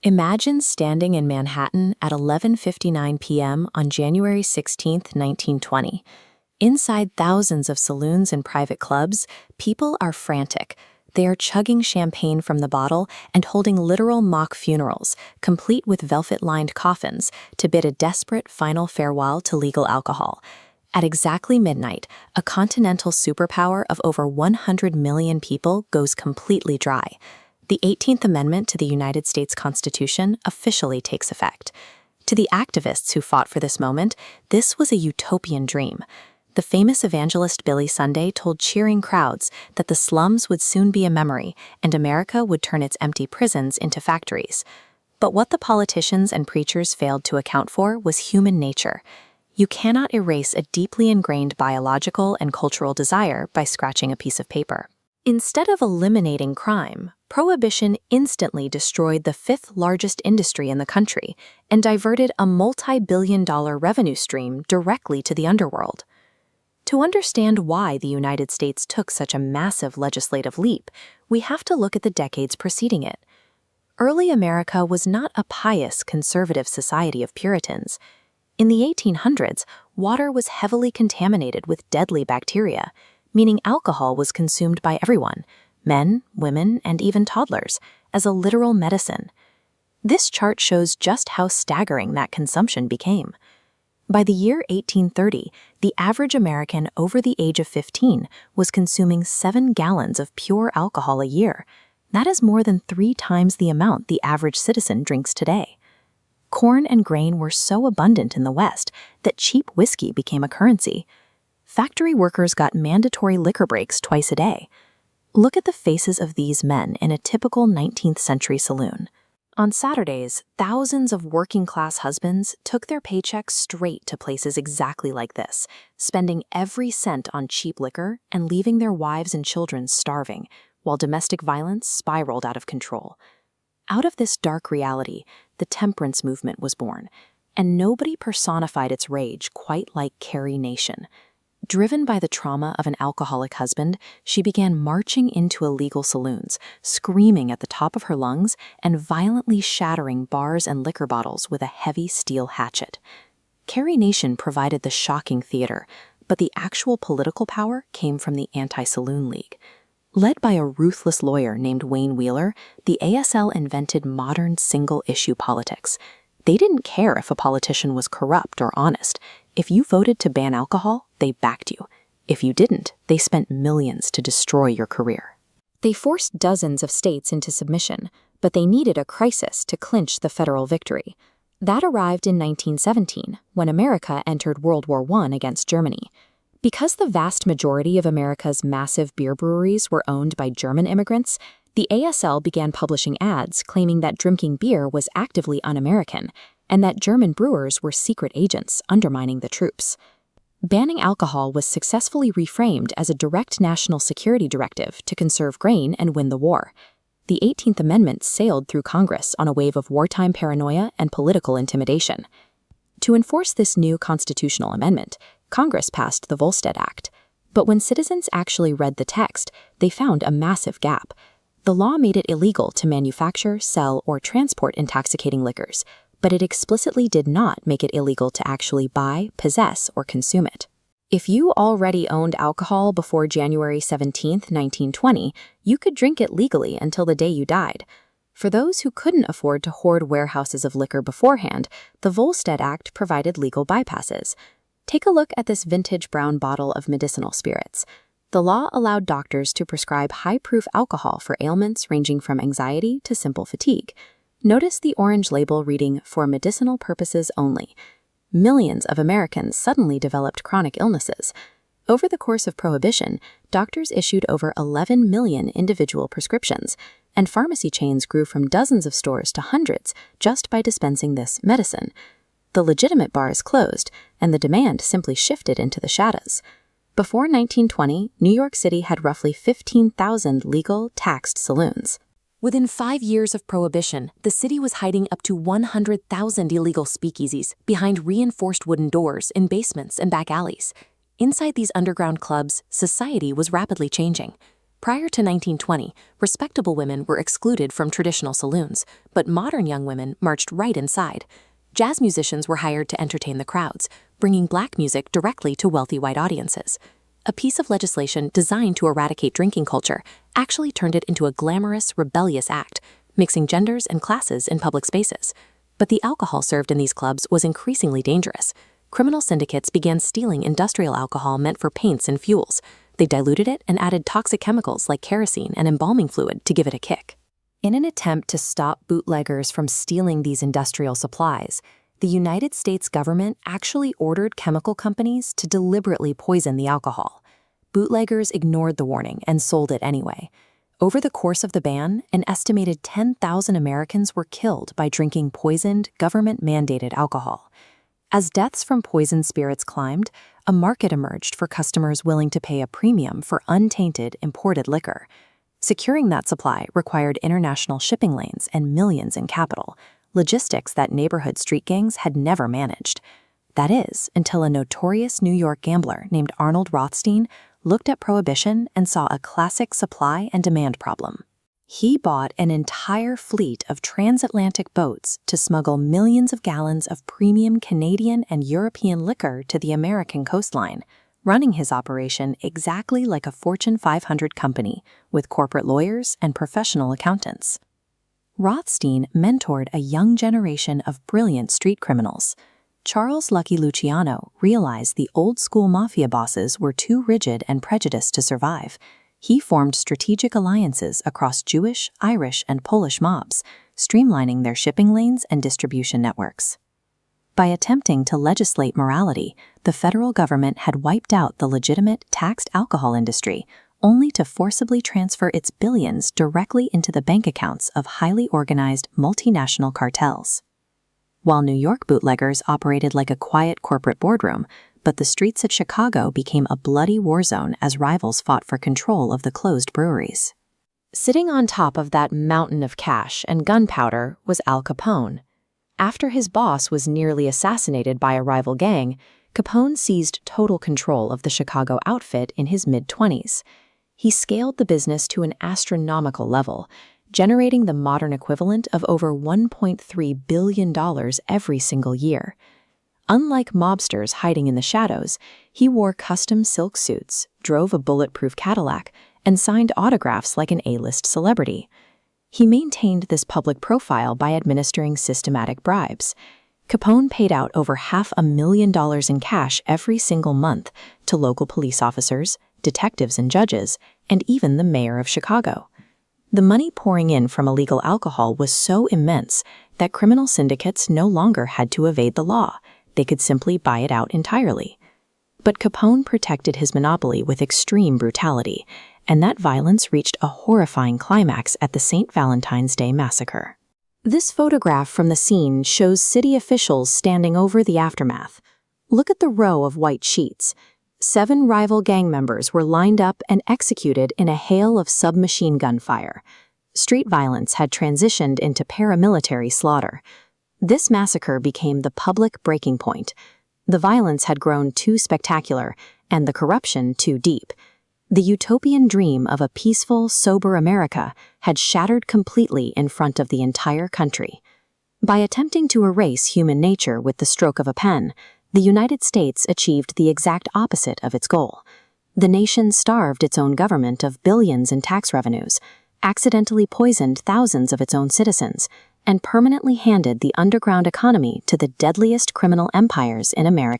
Imagine standing in Manhattan at 11:59 p.m. on January 16, 1920. Inside thousands of saloons and private clubs, people are frantic. They are chugging champagne from the bottle and holding literal mock funerals, complete with velvet-lined coffins, to bid a desperate final farewell to legal alcohol. At exactly midnight, a continental superpower of over 100 million people goes completely dry. The 18th Amendment to the United States Constitution officially takes effect. To the activists who fought for this moment, this was a utopian dream. The famous evangelist Billy Sunday told cheering crowds that the slums would soon be a memory and America would turn its empty prisons into factories. But what the politicians and preachers failed to account for was human nature. You cannot erase a deeply ingrained biological and cultural desire by scratching a piece of paper. Instead of eliminating crime, Prohibition instantly destroyed the fifth largest industry in the country and diverted a multi-billion-dollar revenue stream directly to the underworld. To understand why the United States took such a massive legislative leap, we have to look at the decades preceding it. Early America was not a pious, conservative society of Puritans. In the 1800s, water was heavily contaminated with deadly bacteria, meaning alcohol was consumed by everyone, men, women, and even toddlers, as a literal medicine. This chart shows just how staggering that consumption became. By the year 1830, the average American over the age of 15 was consuming 7 gallons of pure alcohol a year. That is more than 3 times the amount the average citizen drinks today. Corn and grain were so abundant in the West that cheap whiskey became a currency. Factory workers got mandatory liquor breaks twice a day. Look at the faces of these men in a typical 19th century saloon. On Saturdays, thousands of working-class husbands took their paychecks straight to places exactly like this, spending every cent on cheap liquor and leaving their wives and children starving, while domestic violence spiraled out of control. Out of this dark reality, the temperance movement was born, and nobody personified its rage quite like Carrie Nation. Driven by the trauma of an alcoholic husband, she began marching into illegal saloons, screaming at the top of her lungs and violently shattering bars and liquor bottles with a heavy steel hatchet. Carrie Nation provided the shocking theater, but the actual political power came from the Anti-Saloon League. Led by a ruthless lawyer named Wayne Wheeler, the ASL invented modern single-issue politics. They didn't care if a politician was corrupt or honest. If you voted to ban alcohol, they backed you. If you didn't, they spent millions to destroy your career. They forced dozens of states into submission, but they needed a crisis to clinch the federal victory. That arrived in 1917, when America entered World War I against Germany. Because the vast majority of America's massive beer breweries were owned by German immigrants, the ASL began publishing ads claiming that drinking beer was actively un-American, and that German brewers were secret agents undermining the troops. Banning alcohol was successfully reframed as a direct national security directive to conserve grain and win the war. The 18th Amendment sailed through Congress on a wave of wartime paranoia and political intimidation. To enforce this new constitutional amendment, Congress passed the Volstead Act. But when citizens actually read the text, they found a massive gap. The law made it illegal to manufacture, sell, or transport intoxicating liquors, but it explicitly did not make it illegal to actually buy, possess, or consume it. If you already owned alcohol before January 17, 1920, you could drink it legally until the day you died. For those who couldn't afford to hoard warehouses of liquor beforehand, the Volstead Act provided legal bypasses. Take a look at this vintage brown bottle of medicinal spirits. The law allowed doctors to prescribe high-proof alcohol for ailments ranging from anxiety to simple fatigue. Notice the orange label reading, "For medicinal purposes only." Millions of Americans suddenly developed chronic illnesses. Over the course of Prohibition, doctors issued over 11 million individual prescriptions, and pharmacy chains grew from dozens of stores to hundreds just by dispensing this medicine. The legitimate bars closed, and the demand simply shifted into the shadows. Before 1920, New York City had roughly 15,000 legal, taxed saloons. Within 5 years of Prohibition, the city was hiding up to 100,000 illegal speakeasies behind reinforced wooden doors in basements and back alleys. Inside these underground clubs, society was rapidly changing. Prior to 1920, respectable women were excluded from traditional saloons, but modern young women marched right inside. Jazz musicians were hired to entertain the crowds, bringing black music directly to wealthy white audiences. A piece of legislation designed to eradicate drinking culture actually turned it into a glamorous, rebellious act, mixing genders and classes in public spaces. But the alcohol served in these clubs was increasingly dangerous. Criminal syndicates began stealing industrial alcohol meant for paints and fuels. They diluted it and added toxic chemicals like kerosene and embalming fluid to give it a kick. In an attempt to stop bootleggers from stealing these industrial supplies, the United States government actually ordered chemical companies to deliberately poison the alcohol. Bootleggers ignored the warning and sold it anyway. Over the course of the ban, an estimated 10,000 Americans were killed by drinking poisoned, government-mandated alcohol. As deaths from poisoned spirits climbed, a market emerged for customers willing to pay a premium for untainted, imported liquor. Securing that supply required international shipping lanes and millions in capital, logistics that neighborhood street gangs had never managed. That is, until a notorious New York gambler named Arnold Rothstein looked at Prohibition and saw a classic supply and demand problem. He bought an entire fleet of transatlantic boats to smuggle millions of gallons of premium Canadian and European liquor to the American coastline, running his operation exactly like a Fortune 500 company with corporate lawyers and professional accountants. Rothstein mentored a young generation of brilliant street criminals. Charles Lucky Luciano realized the old-school mafia bosses were too rigid and prejudiced to survive. He formed strategic alliances across Jewish, Irish, and Polish mobs, streamlining their shipping lanes and distribution networks. By attempting to legislate morality, the federal government had wiped out the legitimate taxed alcohol industry, only to forcibly transfer its billions directly into the bank accounts of highly organized multinational cartels. While New York bootleggers operated like a quiet corporate boardroom, but the streets of Chicago became a bloody war zone as rivals fought for control of the closed breweries. Sitting on top of that mountain of cash and gunpowder was Al Capone. After his boss was nearly assassinated by a rival gang, Capone seized total control of the Chicago outfit in his mid-20s. He scaled the business to an astronomical level, generating the modern equivalent of over $1.3 billion every single year. Unlike mobsters hiding in the shadows, he wore custom silk suits, drove a bulletproof Cadillac, and signed autographs like an A-list celebrity. He maintained this public profile by administering systematic bribes. Capone paid out over $500,000 in cash every single month to local police officers, detectives and judges, and even the mayor of Chicago. The money pouring in from illegal alcohol was so immense that criminal syndicates no longer had to evade the law. They could simply buy it out entirely. But Capone protected his monopoly with extreme brutality, and that violence reached a horrifying climax at the St. Valentine's Day massacre. This photograph from the scene shows city officials standing over the aftermath. Look at the row of white sheets. 7 rival gang members were lined up and executed in a hail of submachine gun fire. Street violence had transitioned into paramilitary slaughter. This massacre became the public breaking point. The violence had grown too spectacular and the corruption too deep. The utopian dream of a peaceful, sober America had shattered completely in front of the entire country. By attempting to erase human nature with the stroke of a pen, the United States achieved the exact opposite of its goal. The nation starved its own government of billions in tax revenues, accidentally poisoned thousands of its own citizens, and permanently handed the underground economy to the deadliest criminal empires in America.